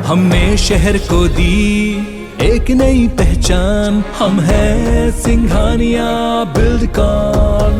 हमने शहर को दी एक नई पहचान, हम हैं सिंघानिया बिल्डकॉन।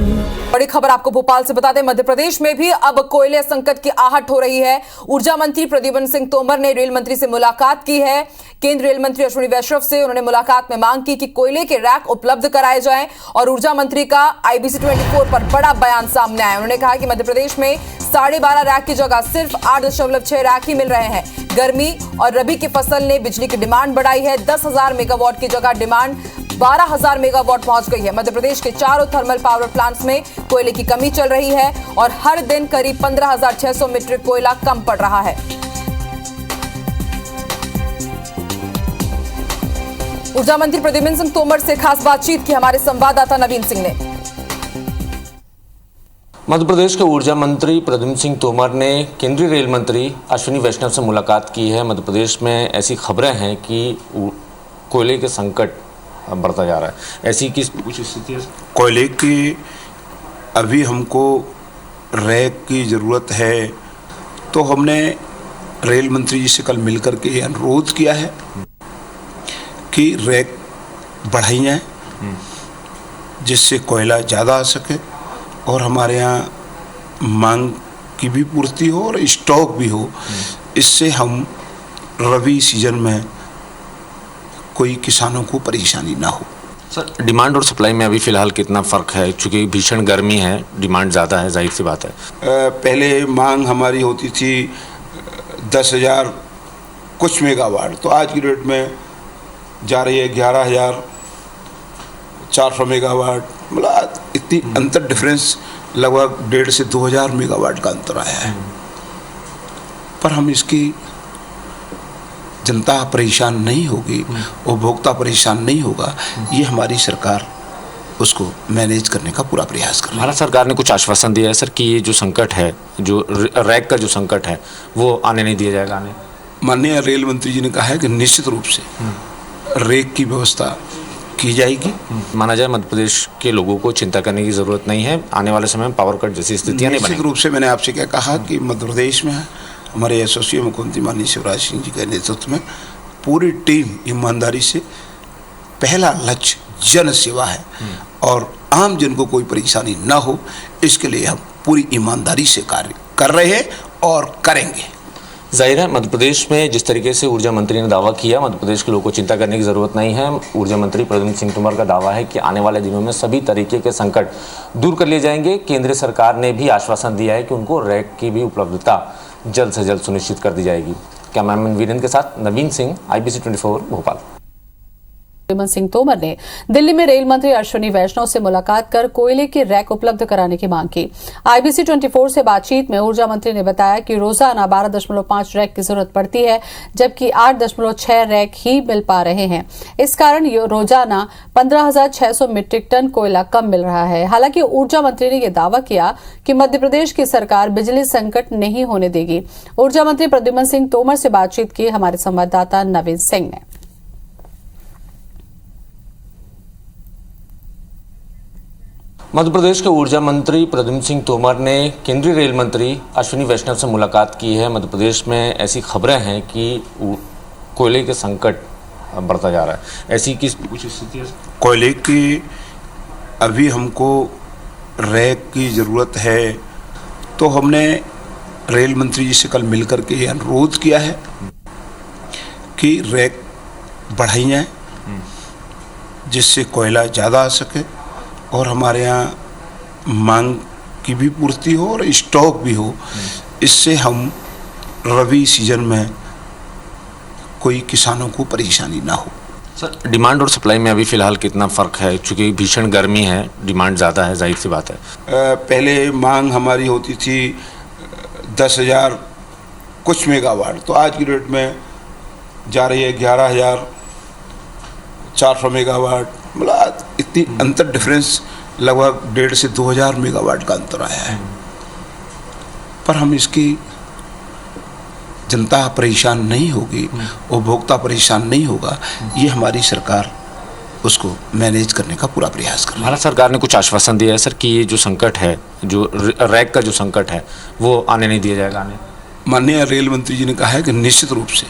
बड़ी खबर आपको भोपाल से बता दें, मध्य प्रदेश में भी अब कोयले संकट की आहट हो रही है। ऊर्जा मंत्री प्रद्युम्न सिंह तोमर ने रेल मंत्री से मुलाकात की है। केंद्रीय रेल मंत्री अश्विनी वैष्णव से उन्होंने मुलाकात में मांग की कि कोयले के रैक उपलब्ध कराए जाएं और ऊर्जा मंत्री का IBC 24 पर बड़ा बयान सामने आया। उन्होंने कहा कि मध्य प्रदेश में 12.5 रैक की जगह सिर्फ 8.6 रैक ही मिल रहे हैं। गर्मी और रबी की फसल ने बिजली की डिमांड बढ़ाई है। 10,000 मेगावाट की जगह डिमांड 12,000 मेगावाट पहुंच गई है। मध्य प्रदेश के चारों थर्मल पावर प्लांट्स में कोयले की कमी चल रही है और हर दिन करीब 15,600 मीट्रिक कोयला कम पड़ रहा है। ऊर्जा मंत्री प्रद्युम्न सिंह तोमर से खास बातचीत की हमारे संवाददाता नवीन सिंह ने। मध्य प्रदेश के ऊर्जा मंत्री प्रद्युम्न सिंह तोमर ने केंद्रीय रेल मंत्री अश्विनी वैष्णव से मुलाकात की है। मध्य प्रदेश में ऐसी खबरें हैं कि कोयले के संकट बढ़ता जा रहा है, ऐसी कुछ स्थिति है? कोयले की अभी हमको रैक की ज़रूरत है, तो हमने रेल मंत्री जी से कल मिलकर के अनुरोध किया है कि रैक बढ़ाई जाए जिससे कोयला ज़्यादा आ सके और हमारे यहाँ मांग की भी पूर्ति हो और स्टॉक भी हो। इससे हम रबी सीजन में कोई किसानों को परेशानी ना हो। सर, डिमांड और सप्लाई में अभी फ़िलहाल कितना फ़र्क है? चूँकि भीषण गर्मी है, डिमांड ज़्यादा है, जाहिर सी बात है। पहले मांग हमारी होती थी 10,000 कुछ मेगावाट, तो आज की डेट में जा रही है 11,400 मेगावाट। मतलब इतनी अंतर डिफरेंस लगभग 1,500 से 2,000 मेगावाट का अंतर आया है। पर हम इसकी जनता परेशान नहीं होगी, उपभोक्ता परेशान नहीं होगा, ये हमारी सरकार उसको मैनेज करने का पूरा प्रयास कर रही है। भारत सरकार ने कुछ आश्वासन दिया है सर कि ये जो संकट है, जो रैक का जो संकट है, वो आने नहीं दिया जाएगा। आने माननीय रेल मंत्री जी ने कहा है कि निश्चित रूप से रैक की व्यवस्था की जाएगी। माना जाए मध्य प्रदेश के लोगों को चिंता करने की ज़रूरत नहीं है, आने वाले समय में पावर कट जैसी स्थितियाँ नहीं बनेंगी। निश्चित रूप से मैंने आपसे क्या कहा कि मध्य प्रदेश में हमारे यशस्वी मुख्यमंत्री माननीय शिवराज सिंह जी के नेतृत्व में पूरी टीम ईमानदारी से, पहला लक्ष्य जन सेवा है और आम जन को कोई परेशानी ना हो, इसके लिए हम पूरी ईमानदारी से कार्य कर रहे हैं और करेंगे। जाहिर है मध्य प्रदेश में जिस तरीके से ऊर्जा मंत्री ने दावा किया, मध्य प्रदेश के लोगों को चिंता करने की ज़रूरत नहीं है। ऊर्जा मंत्री प्रद्युम्न सिंह तोमर का दावा है कि आने वाले दिनों में सभी तरीके के संकट दूर कर लिए जाएंगे। केंद्र सरकार ने भी आश्वासन दिया है कि उनको रैक की भी उपलब्धता जल्द से जल्द सुनिश्चित कर दी जाएगी। कैमरामैन वीरेंद्र के साथ नवीन सिंह, IBC 24 भोपाल। प्रद्युम्न सिंह तोमर ने दिल्ली में रेल मंत्री अश्विनी वैष्णव से मुलाकात कर कोयले की रैक उपलब्ध कराने की मांग की। IBC 24 से बातचीत में ऊर्जा मंत्री ने बताया कि रोजाना 12.5 रैक की जरूरत पड़ती है, जबकि 8.6 रैक ही मिल पा रहे हैं। इस कारण रोजाना 15,600 मीट्रिक टन कोयला कम मिल रहा है। हालांकि ऊर्जा मंत्री ने यह दावा किया कि मध्य प्रदेश की सरकार बिजली संकट नहीं होने देगी। ऊर्जा मंत्री प्रद्युम्न सिंह तोमर से बातचीत की हमारे संवाददाता नवीन सिंह ने। मध्य प्रदेश के ऊर्जा मंत्री प्रद्युम्न सिंह तोमर ने केंद्रीय रेल मंत्री अश्विनी वैष्णव से मुलाकात की है। मध्य प्रदेश में ऐसी खबरें हैं कि कोयले के संकट बढ़ता जा रहा है, ऐसी कुछ स्थिति है? कोयले की अभी हमको रैक की ज़रूरत है, तो हमने रेल मंत्री जी से कल मिलकर के अनुरोध किया है कि रैक बढ़ाई जाए जिससे कोयला ज़्यादा आ सके और हमारे यहाँ मांग की भी पूर्ति हो और स्टॉक भी हो। इससे हम रबी सीजन में कोई किसानों को परेशानी ना हो। सर, डिमांड और सप्लाई में अभी फ़िलहाल कितना फ़र्क है? चूँकि भीषण गर्मी है, डिमांड ज़्यादा है, जाहिर सी बात है। पहले मांग हमारी होती थी 10,000 कुछ मेगावाट, तो आज की डेट में जा रही है 11,400 मेगावाट। मतलब इतनी अंतर डिफरेंस लगभग 1,500 से 2,000 मेगावाट का अंतर आया है। पर हम इसकी जनता परेशान नहीं होगी, उपभोक्ता परेशान नहीं होगा, ये हमारी सरकार उसको मैनेज करने का पूरा प्रयास कर रही है। भारत सरकार ने कुछ आश्वासन दिया है सर कि ये जो संकट है, जो रैक का जो संकट है, वो आने नहीं दिया जाएगा। आने माननीय रेल मंत्री जी ने कहा है कि निश्चित रूप से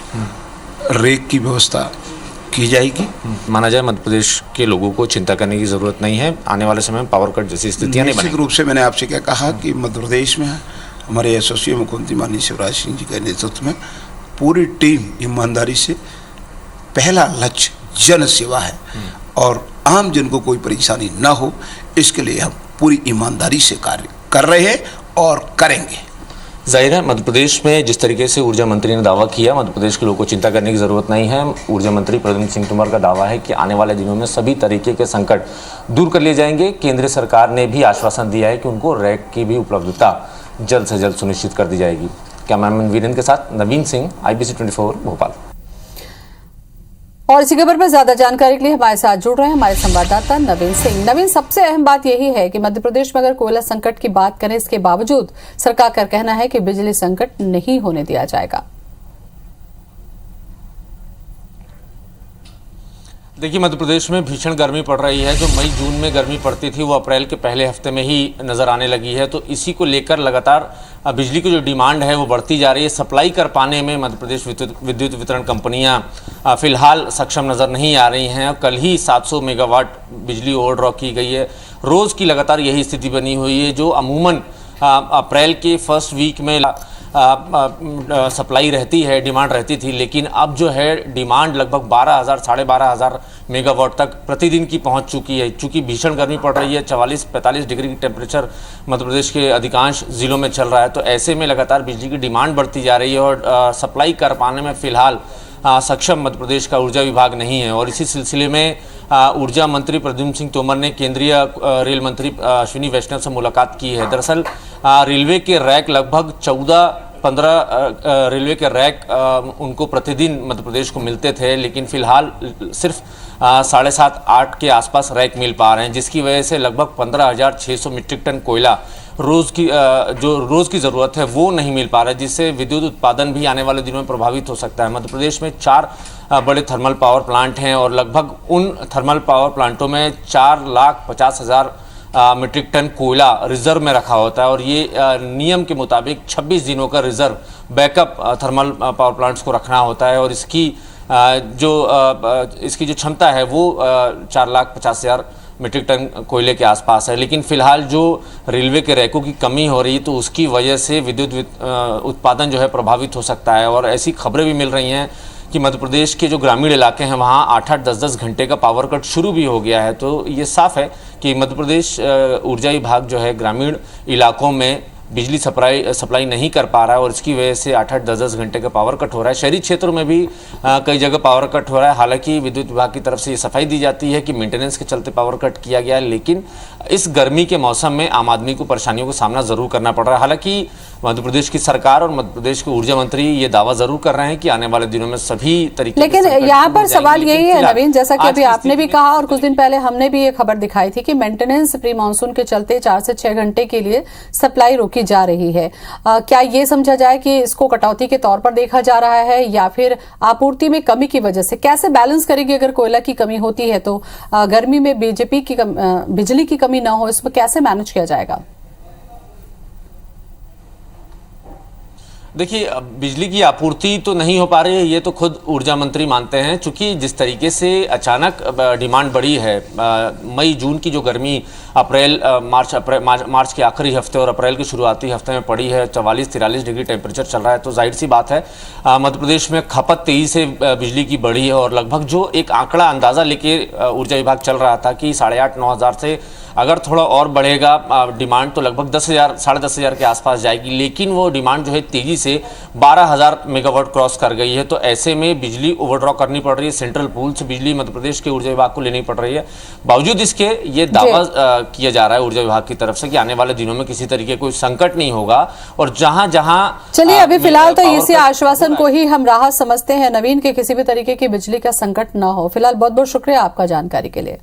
रेक की व्यवस्था की जाएगी। माना जाए मध्य प्रदेश के लोगों को चिंता करने की जरूरत नहीं है, आने वाले समय में पावर कट जैसी स्थितियां नहीं निश्चित बनेंगी। रूप से मैंने आपसे क्या कहा कि मध्य प्रदेश में हमारे यशस्वी मुख्यमंत्री माननीय शिवराज सिंह जी के नेतृत्व में पूरी टीम ईमानदारी से, पहला लक्ष्य जन सेवा है और आम जन को कोई परेशानी ना हो, इसके लिए हम पूरी ईमानदारी से कार्य कर रहे हैं और करेंगे। जाहिर है मध्य प्रदेश में जिस तरीके से ऊर्जा मंत्री ने दावा किया, मध्य प्रदेश के लोगों को चिंता करने की जरूरत नहीं है। ऊर्जा मंत्री प्रद्युम्न सिंह तोमर का दावा है कि आने वाले दिनों में सभी तरीके के संकट दूर कर लिए जाएंगे। केंद्र सरकार ने भी आश्वासन दिया है कि उनको रैक की भी उपलब्धता जल्द से जल्द सुनिश्चित कर दी जाएगी। कैमरामैन वीरेंद्र के साथ नवीन सिंह, IBC 24 भोपाल। और इसी खबर पर ज्यादा जानकारी के लिए हमारे साथ जुड़ रहे हैं हमारे संवाददाता नवीन सिंह। नवीन, सबसे अहम बात यही है कि मध्य प्रदेश में अगर कोयला संकट की बात करें, इसके बावजूद सरकार का कहना है कि बिजली संकट नहीं होने दिया जाएगा। देखिए, मध्य प्रदेश में भीषण गर्मी पड़ रही है। जो मई जून में गर्मी पड़ती थी वो अप्रैल के पहले हफ्ते में ही नज़र आने लगी है। तो इसी को लेकर लगातार बिजली की जो डिमांड है वो बढ़ती जा रही है। सप्लाई कर पाने में मध्य प्रदेश विद्युत वितरण कंपनियां फिलहाल सक्षम नज़र नहीं आ रही हैं। कल ही 700 मेगावाट बिजली ओवरड्रॉ की गई है। रोज़ की लगातार यही स्थिति बनी हुई है। जो अमूमन अप्रैल के फर्स्ट वीक में सप्लाई रहती है, डिमांड रहती थी, लेकिन अब जो है डिमांड लगभग 12,000 साढ़े 12,000 मेगावाट तक प्रतिदिन की पहुंच चुकी है। चूँकि भीषण गर्मी पड़ रही है, 44-45 डिग्री की टेम्परेचर मध्य प्रदेश के अधिकांश ज़िलों में चल रहा है। तो ऐसे में लगातार बिजली की डिमांड बढ़ती जा रही है और सप्लाई कर पाने में फ़िलहाल सक्षम मध्य प्रदेश का ऊर्जा विभाग नहीं है। और इसी सिलसिले में ऊर्जा मंत्री प्रद्युम्न सिंह तोमर ने केंद्रीय रेल मंत्री अश्विनी वैष्णव से मुलाकात की है। दरअसल रेलवे के रैक लगभग 14-15 रेलवे के रैक उनको प्रतिदिन मध्य प्रदेश को मिलते थे, लेकिन फिलहाल सिर्फ 7.5-8 के आसपास रैक मिल पा रहे हैं, जिसकी वजह से लगभग 15,600 मीट्रिक टन कोयला जो रोज़ की ज़रूरत है वो नहीं मिल पा रहा है, जिससे विद्युत उत्पादन भी आने वाले दिनों में प्रभावित हो सकता है। मध्य प्रदेश में 4 बड़े थर्मल पावर प्लांट हैं और लगभग उन थर्मल पावर प्लांटों में 4,50,000 मीट्रिक टन कोयला रिजर्व में रखा होता है और ये नियम के मुताबिक 26 दिनों का reserve backup thermal power plants को रखना होता है और इसकी जो क्षमता है वो 4,50,000 मीट्रिक टन कोयले के आसपास है। लेकिन फिलहाल जो रेलवे के रैकों की कमी हो रही है तो उसकी वजह से विद्युत उत्पादन जो है प्रभावित हो सकता है। और ऐसी खबरें भी मिल रही हैं कि मध्य प्रदेश के जो ग्रामीण इलाके हैं वहाँ 8-8, 10-10 घंटे का पावर कट शुरू भी हो गया है। तो ये साफ है कि मध्य प्रदेश ऊर्जा विभाग जो है ग्रामीण इलाकों में बिजली सप्लाई नहीं कर पा रहा है और इसकी वजह से 8-8, 10-10 घंटे का पावर कट हो रहा है। शहरी क्षेत्रों में भी कई जगह पावर कट हो रहा है। हालांकि विद्युत विभाग की तरफ से ये सफाई दी जाती है कि मेंटेनेंस के चलते पावर कट किया गया है, लेकिन इस गर्मी के मौसम में आम आदमी को परेशानियों का सामना जरूर करना पड़ रहा है। हालांकि मध्य प्रदेश की सरकार और मध्य प्रदेश के ऊर्जा मंत्री ये दावा जरूर कर रहे हैं कि आने वाले दिनों में सभी तरीके, लेकिन यहाँ पर सवाल यही है नवीन, जैसा कि अभी आपने भी कहा और कुछ दिन पहले हमने भी ये खबर दिखाई थी कि मेंटेनेंस प्री मानसून के चलते 4 से 6 घंटे के लिए सप्लाई रोकी जा रही है। क्या ये समझा जाए कि इसको कटौती के तौर पर देखा जा रहा है या फिर आपूर्ति में कमी की वजह से? कैसे बैलेंस करेगी अगर कोयला की कमी होती है तो गर्मी में बिजली की कमी ना हो, इसमें कैसे मैनेज किया जाएगा? देखिए, बिजली की आपूर्ति तो नहीं हो पा रही है, ये तो खुद ऊर्जा मंत्री मानते हैं। चूंकि जिस तरीके से अचानक डिमांड बढ़ी है, मई जून की जो गर्मी मार्च के आखिरी हफ्ते और अप्रैल के शुरुआती हफ्ते में पड़ी है, 44-43 डिग्री टेम्परेचर चल रहा है, तो जाहिर सी बात है मध्य प्रदेश में खपत तेजी से बिजली की बढ़ी है। और लगभग जो एक आंकड़ा अंदाज़ा लेके ऊर्जा विभाग चल रहा था कि 8,500-9 हज़ार से अगर थोड़ा और बढ़ेगा डिमांड तो लगभग 10,000 साढ़े 10,000 के आसपास जाएगी, लेकिन वो डिमांड जो है तेज़ी से 12,000 मेगावाट क्रॉस कर गई है। तो ऐसे में बिजली ओवरड्रॉ करनी पड़ रही है, सेंट्रल पूल से बिजली मध्य प्रदेश के ऊर्जा विभाग को लेनी पड़ रही है। बावजूद इसके ये दावा किया जा रहा है ऊर्जा विभाग की तरफ से कि आने वाले दिनों में किसी तरीके कोई संकट नहीं होगा। और जहां चलिए अभी फिलहाल तो इसी आश्वासन को ही हम राहत समझते हैं नवीन, के किसी भी तरीके की बिजली का संकट ना हो। फिलहाल बहुत बहुत शुक्रिया आपका जानकारी के लिए।